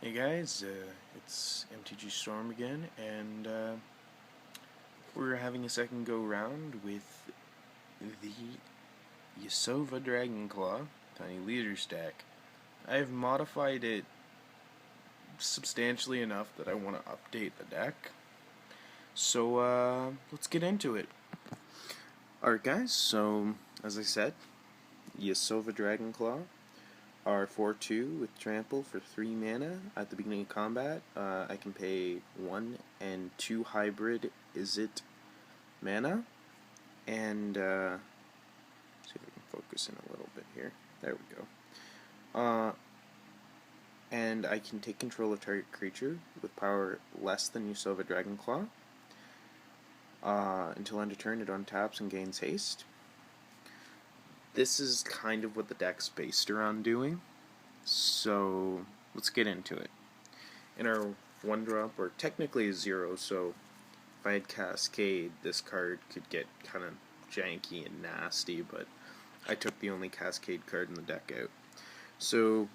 Hey guys, it's MTG Storm again, and we're having a second go round with the Yosova Dragonclaw Tiny Leader Stack. I've modified it substantially enough that I want to update the deck, so let's get into it. Alright guys, so as I said, Yosova Dragonclaw are 4/2 with trample for 3 mana. At the beginning of combat, I can pay 1 and 2 hybrid Is It mana, and see if I can focus in a little bit here. There we go. And I can take control of target creature with power less than Yosova Dragonclaw. Until end of turn, it untaps and gains haste. This is kind of what the deck's based around doing, so let's get into it. In our 1-drop, or technically a 0, so if I had Cascade, this card could get kind of janky and nasty, but I took the only Cascade card in the deck out. So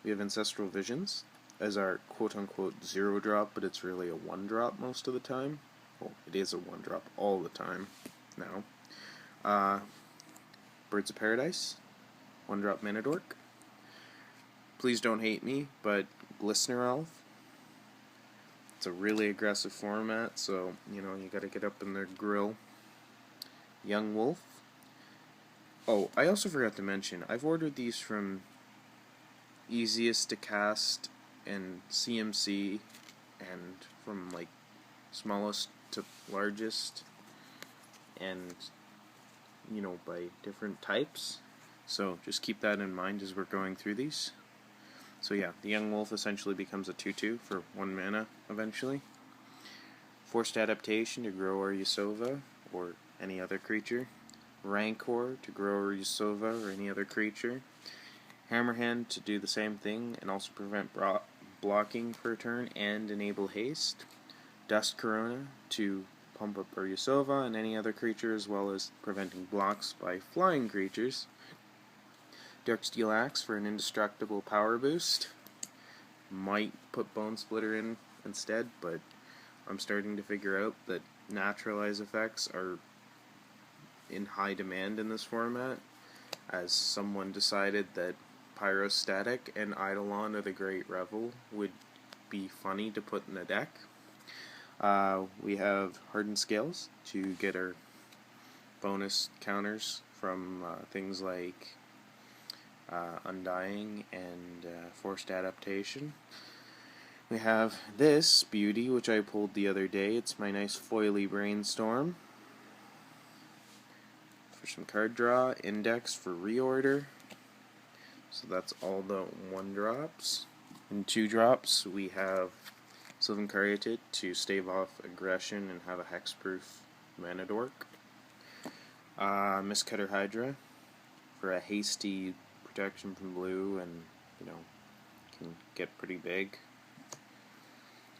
we have Ancestral Visions as our quote-unquote 0-drop, but it's really a 1-drop most of the time. Well, it is a 1-drop all the time now. Birds of Paradise, 1-drop Mana Dork. Please don't hate me, but Glistener Elf. It's a really aggressive format, so you gotta get up in their grill. Young Wolf. Oh, I also forgot to mention, I've ordered these from easiest to cast and CMC, and from like smallest to largest, and by different types. So just keep that in mind as we're going through these. So yeah, the Young Wolf essentially becomes a 2/2 for 1 mana eventually. Forced Adaptation to grow our Yasova or any other creature. Rancor to grow our Yasova or any other creature. Hammerhand to do the same thing and also prevent blocking for a turn and enable haste. Dust Corona to pump up our Yasova and any other creature, as well as preventing blocks by flying creatures. Darksteel Axe for an indestructible power boost. Might put Bone Splitter in instead, but I'm starting to figure out that naturalize effects are in high demand in this format, as someone decided that Pyrostatic and Eidolon of the Great Revel would be funny to put in a deck. We have Hardened Scales to get our bonus counters from things like Undying and Forced Adaptation. We have this beauty, which I pulled the other day. It's my nice foily Brainstorm. For some card draw, Index for reorder. So that's all the 1-drops. In 2-drops, we have Sylvan Caryatid to stave off aggression and have a hexproof mana dork. Mistcutter Hydra for a hasty protection from blue, and can get pretty big.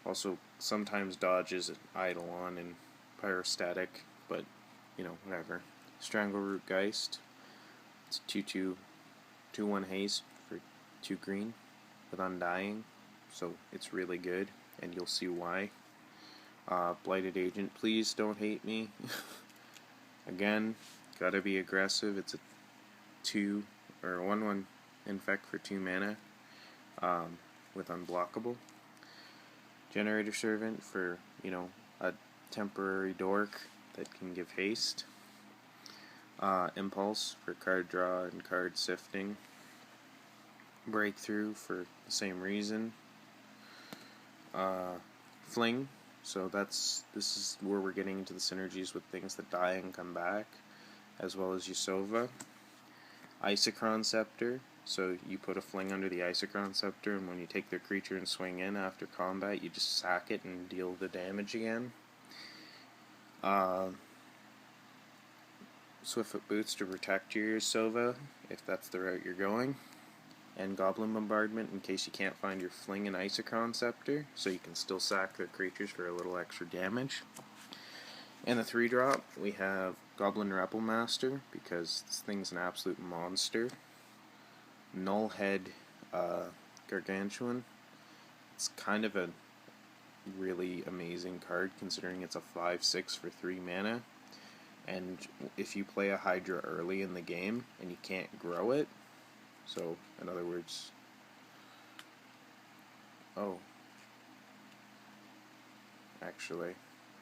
Also sometimes dodges Eidolon and Pyrostatic, but whatever. Strangleroot Geist. It's 2/2 2/1 haste for 2 green with Undying, so it's really good, and you'll see why. Blighted Agent, please don't hate me. Again, gotta be aggressive. It's a 2 or 1/1 infect for 2 mana with unblockable. Generator Servant for a temporary dork that can give haste. Impulse for card draw and card sifting. Breakthrough for the same reason. Fling, so this is where we're getting into the synergies with things that die and come back, as well as Yasova. Isochron Scepter, so you put a fling under the Isochron Scepter, and when you take their creature and swing in after combat, you just sack it and deal the damage again. Swiftfoot Boots to protect your Yasova, if that's the route you're going. And Goblin Bombardment in case you can't find your Fling and Isochron Scepter, so you can still sack their creatures for a little extra damage. In the 3-drop, we have Goblin Rebelmaster, because this thing's an absolute monster. Nullhead Gargantuan. It's kind of a really amazing card considering it's a 5/6 for 3 mana, and if you play a Hydra early in the game and you can't grow it, so in other words, oh, actually,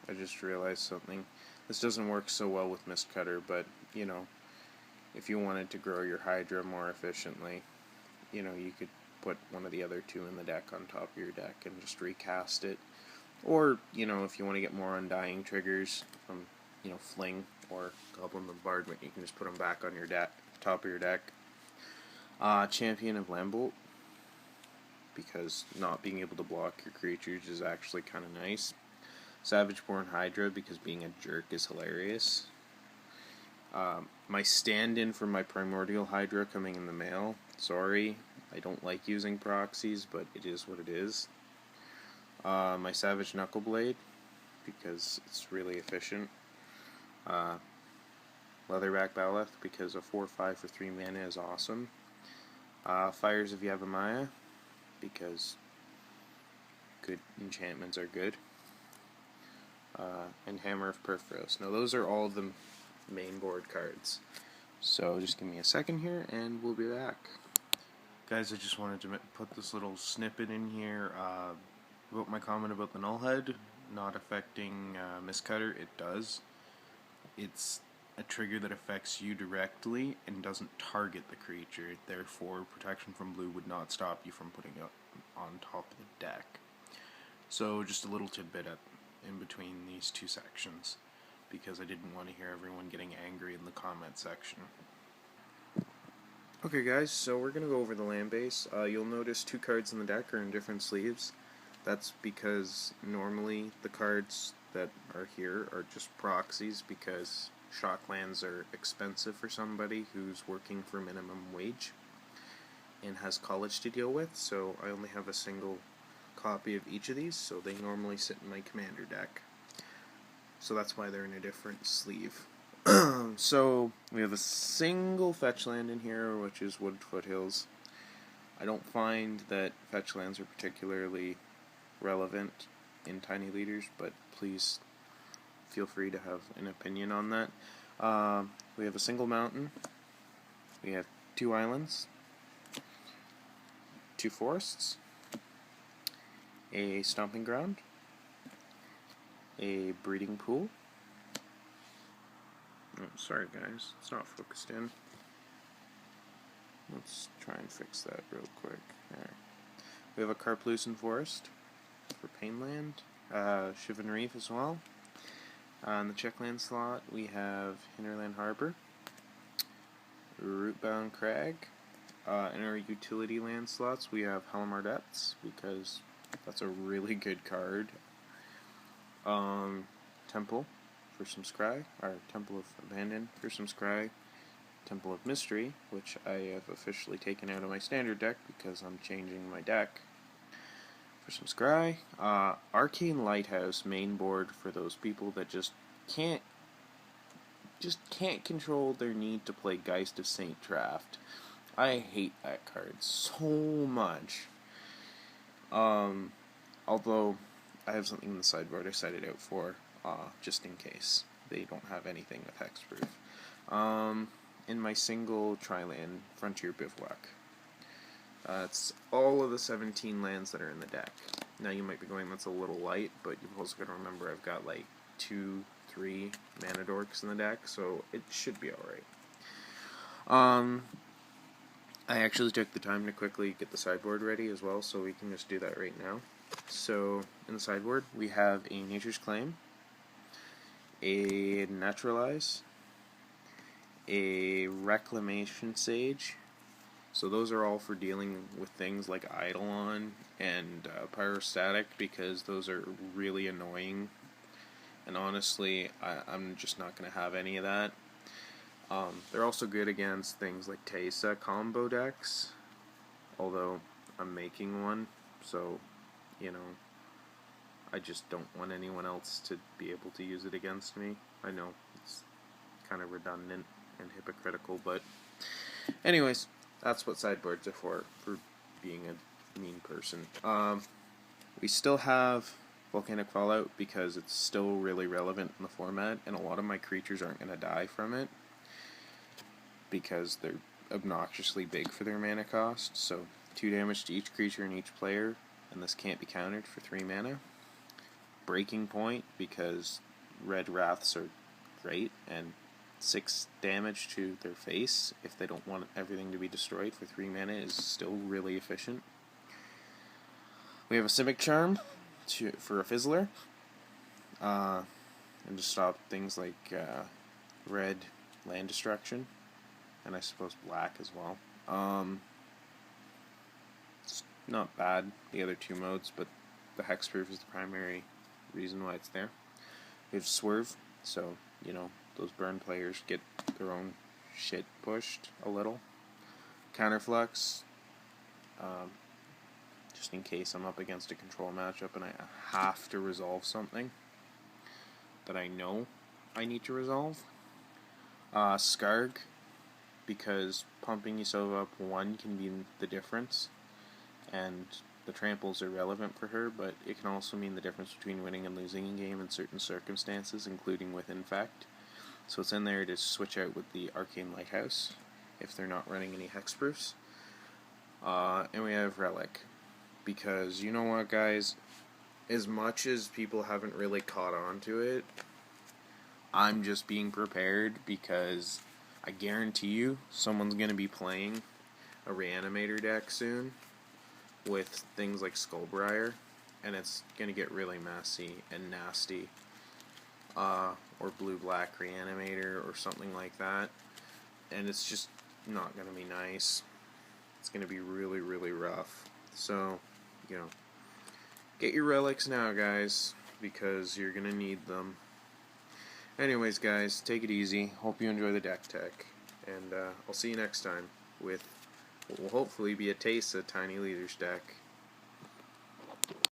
I just realized something. This doesn't work so well with Mistcutter, but, you know, if you wanted to grow your Hydra more efficiently, you know, you could put one of the other two in the deck on top of your deck and just recast it. Or, you know, if you want to get more Undying triggers from, you know, Fling or Goblin Bombardment, you can just put them back on your top of your deck. Champion of Lambolt, because not being able to block your creatures is actually kind of nice. Savageborn Hydra, because being a jerk is hilarious. My stand-in for my Primordial Hydra coming in the mail. Sorry, I don't like using proxies, but it is what it is. My Savage Knuckleblade, because it's really efficient. Leatherback Baloth, because a 4/5 for 3 mana is awesome. Fires of Yavimaya, because good enchantments are good. And Hammer of Perforos. Now those are all the main board cards. So just give me a second here and we'll be back. Guys, I just wanted to put this little snippet in here about my comment about the Nullhead not affecting Mistcutter. It does. It's a trigger that affects you directly and doesn't target the creature. Therefore, protection from blue would not stop you from putting it on top of the deck. So just a little tidbit in between these two sections, because I didn't want to hear everyone getting angry in the comment section. Okay guys, so we're going to go over the land base. You'll notice 2 cards in the deck are in different sleeves. That's because normally the cards that are here are just proxies, because shock lands are expensive for somebody who's working for minimum wage and has college to deal with, so I only have a single copy of each of these, so they normally sit in my commander deck. So that's why they're in a different sleeve. So we have a single fetch land in here, which is Wooded Foothills. I don't find that fetch lands are particularly relevant in Tiny Leaders, but please feel free to have an opinion on that. We have a single mountain. We have 2 islands, 2 forests, a stomping ground, a breeding pool. Oh, sorry guys, it's not focused in. Let's try and fix that real quick. There. We have a Carplucin Forest for Painland, Shivan Reef as well. On the checkland slot, we have Hinterland Harbor, Rootbound Crag. In our utility land slots, we have Halimar Depths, because that's a really good card. Temple for some Scry, or Temple of Abandon for some Scry. Temple of Mystery, which I have officially taken out of my standard deck because I'm changing my deck, for some Scry. Arcane Lighthouse main board for those people that just can't control their need to play Geist of Saint Traft. I hate that card so much. Although I have something in the sideboard I set it out for, just in case they don't have anything with hexproof. In my single tri-land Frontier Bivouac. It's all of the 17 lands that are in the deck. Now you might be going, that's a little light, but you've also got to remember I've got like 2-3 mana dorks in the deck, so it should be alright. I actually took the time to quickly get the sideboard ready as well, so we can just do that right now. So, in the sideboard, we have a Nature's Claim, a Naturalize, a Reclamation Sage. So those are all for dealing with things like Eidolon and Pyrostatic, because those are really annoying. And honestly, I'm just not going to have any of that. They're also good against things like Teysa combo decks, although I'm making one, so, you know, I just don't want anyone else to be able to use it against me. I know it's kind of redundant and hypocritical, but anyways, that's what sideboards are for being a mean person. We still have Volcanic Fallout because it's still really relevant in the format, and a lot of my creatures aren't going to die from it because they're obnoxiously big for their mana cost. So 2 damage to each creature and each player, and this can't be countered for 3 mana. Breaking Point because red wraths are great, and 6 damage to their face if they don't want everything to be destroyed for 3 mana is still really efficient. We have a Simic Charm for a Fizzler, and to stop things like red land destruction, and I suppose black as well. It's not bad, the other 2 modes, but the hexproof is the primary reason why it's there. We have Swerve, so, you know, those burn players get their own shit pushed a little. Counterflux, just in case I'm up against a control matchup and I have to resolve something that I know I need to resolve. Skarg, because pumping Yosova up 1 can be the difference, and the tramples are relevant for her, but it can also mean the difference between winning and losing a game in certain circumstances, including with Infect. So it's in there to switch out with the Arcane Lighthouse if they're not running any hexproofs. And we have Relic, because you know what, guys, as much as people haven't really caught on to it, I'm just being prepared because I guarantee you someone's going to be playing a Reanimator deck soon with things like Skullbriar, and it's going to get really messy and nasty. Or blue-black Reanimator or something like that, and it's just not going to be nice. It's going to be really, really rough. So, you know, get your relics now, guys, because you're going to need them. Anyways, guys, take it easy. Hope you enjoy the deck tech, and I'll see you next time with what will hopefully be a taste of Tiny Leaders deck.